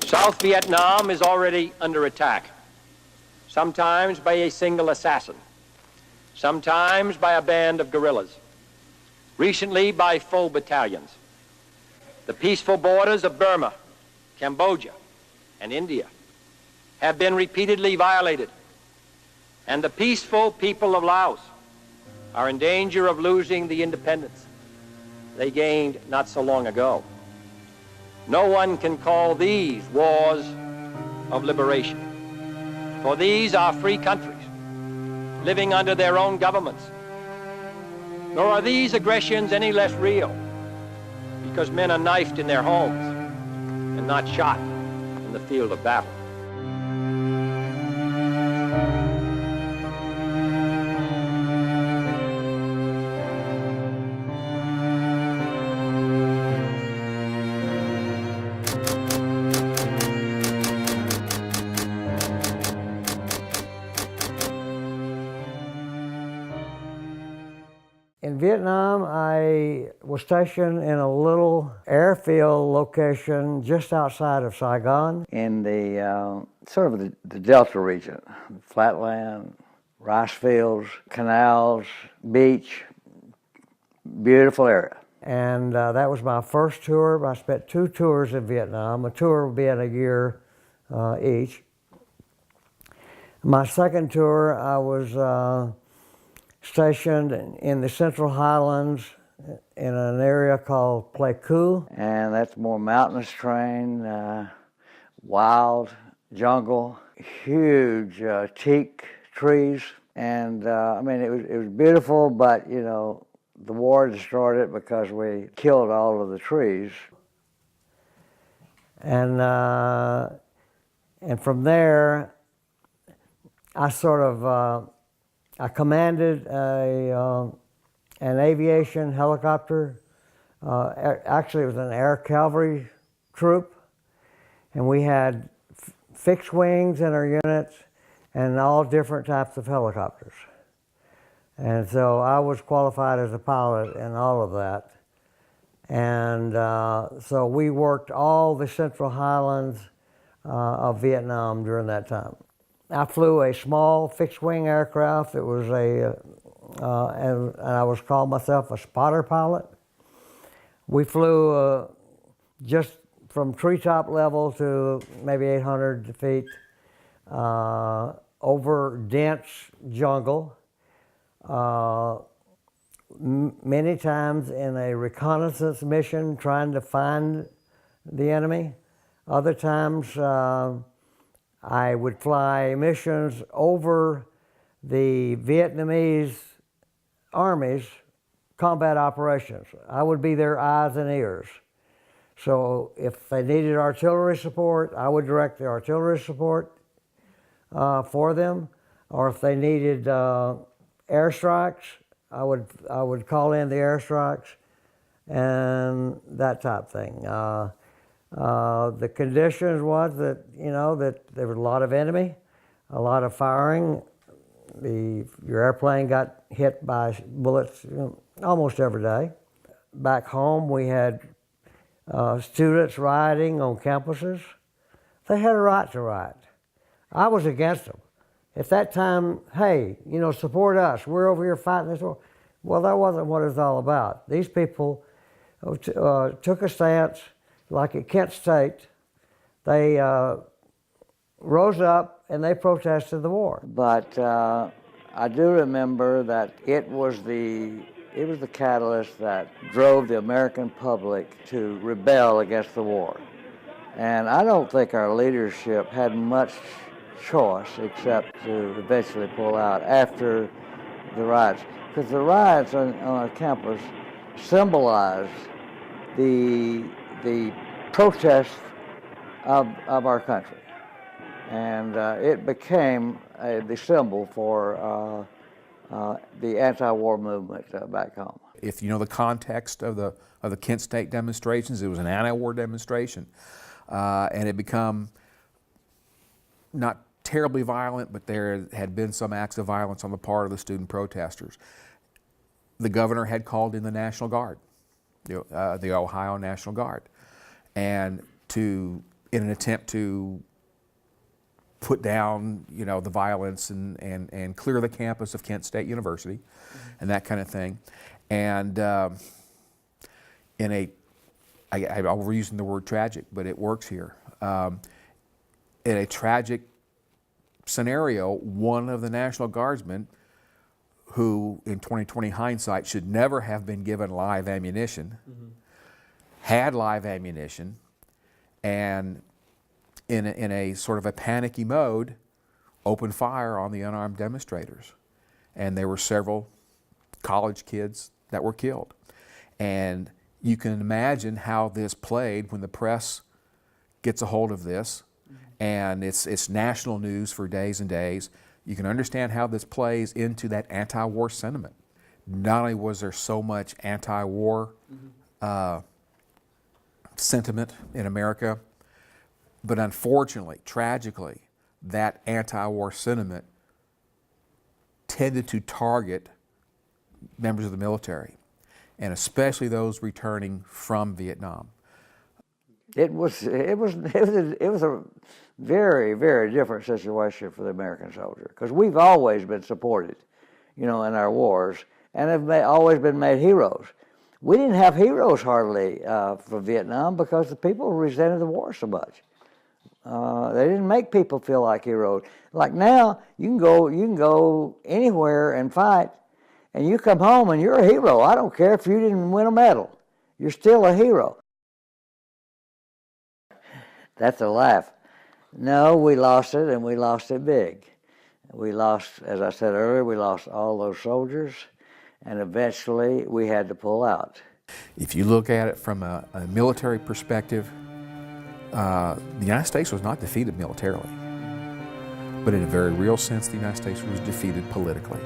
South Vietnam is already under attack, sometimes by a single assassin, sometimes by a band of guerrillas, recently by full battalions. The peaceful borders of Burma, Cambodia, and India have been repeatedly violated, and the peaceful people of Laos are in danger of losing the independence they gained not so long ago. No one can call these wars of liberation, for these are free countries living under their own governments. Nor are these aggressions any less real because men are knifed in their homes and not shot in the field of battle. In Vietnam, I was stationed in a little airfield location just outside of Saigon. In the sort of the Delta region, flatland, rice fields, canals, beach, beautiful area. And that was my first tour. I spent 2 tours in Vietnam, a tour being a year each. My second tour, I was stationed in the Central Highlands in an area called Pleiku. And that's more mountainous terrain, wild jungle, huge teak trees. And I mean, it was beautiful, but you know, the war destroyed it because we killed all of the trees. And from there, I sort of I commanded an aviation helicopter. Actually, it was an air cavalry troop, and we had fixed wings in our units and all different types of helicopters. And so I was qualified as a pilot in all of that. And so we worked all the Central Highlands of Vietnam during that time. I flew a small fixed-wing aircraft. It was and I was called myself a spotter pilot. We flew just from treetop level to maybe 800 feet over dense jungle, many times in a reconnaissance mission trying to find the enemy. Other times, I would fly missions over the Vietnamese Army's combat operations. I would be their eyes and ears. So if they needed artillery support, I would direct the artillery support for them. Or if they needed airstrikes, I would call in the airstrikes and that type of thing. The conditions was that, you know, that there was a lot of enemy, a lot of firing. Your airplane got hit by bullets almost every day. Back home, we had students rioting on campuses. They had a right to riot. I was against them. At that time, hey, you know, support us. We're over here fighting this war. Well, that wasn't what it was all about. These people took a stance. Like at Kent State, they rose up and they protested the war. But I do remember that it was the catalyst that drove the American public to rebel against the war. And I don't think our leadership had much choice except to eventually pull out after the riots. Because the riots on our campus symbolized the protest of our country. And it became the symbol for the anti-war movement back home. If you know the context of the Kent State demonstrations, it was an anti-war demonstration. And it became not terribly violent, but there had been some acts of violence on the part of the student protesters. The governor had called in the National Guard, the Ohio National Guard. And to in an attempt to put down, the violence and clear the campus of Kent State University and that kind of thing. And I'm overusing the word tragic, but it works here. In a tragic scenario, one of the National Guardsmen, who in 2020 hindsight should never have been given live ammunition, had live ammunition, and in a sort of a panicky mode, opened fire on the unarmed demonstrators. And there were several college kids that were killed. And you can imagine how this played when the press gets a hold of this, and it's national news for days and days. You can understand how this plays into that anti-war sentiment. Not only was there so much anti-war sentiment in America, but unfortunately, tragically, that anti-war sentiment tended to target members of the military, and especially those returning from Vietnam. It was a very, very different situation for the American soldier, because we've always been supported, in our wars, and have always been made heroes. We didn't have heroes hardly for Vietnam because the people resented the war so much. They didn't make people feel like heroes. Like now, you can go anywhere and fight, and you come home and you're a hero. I don't care if you didn't win a medal. You're still a hero. That's a laugh. No, we lost it, and we lost it big. We lost, as I said earlier, we lost all those soldiers, and eventually we had to pull out. If you look at it from a military perspective, the United States was not defeated militarily, but in a very real sense, the United States was defeated politically.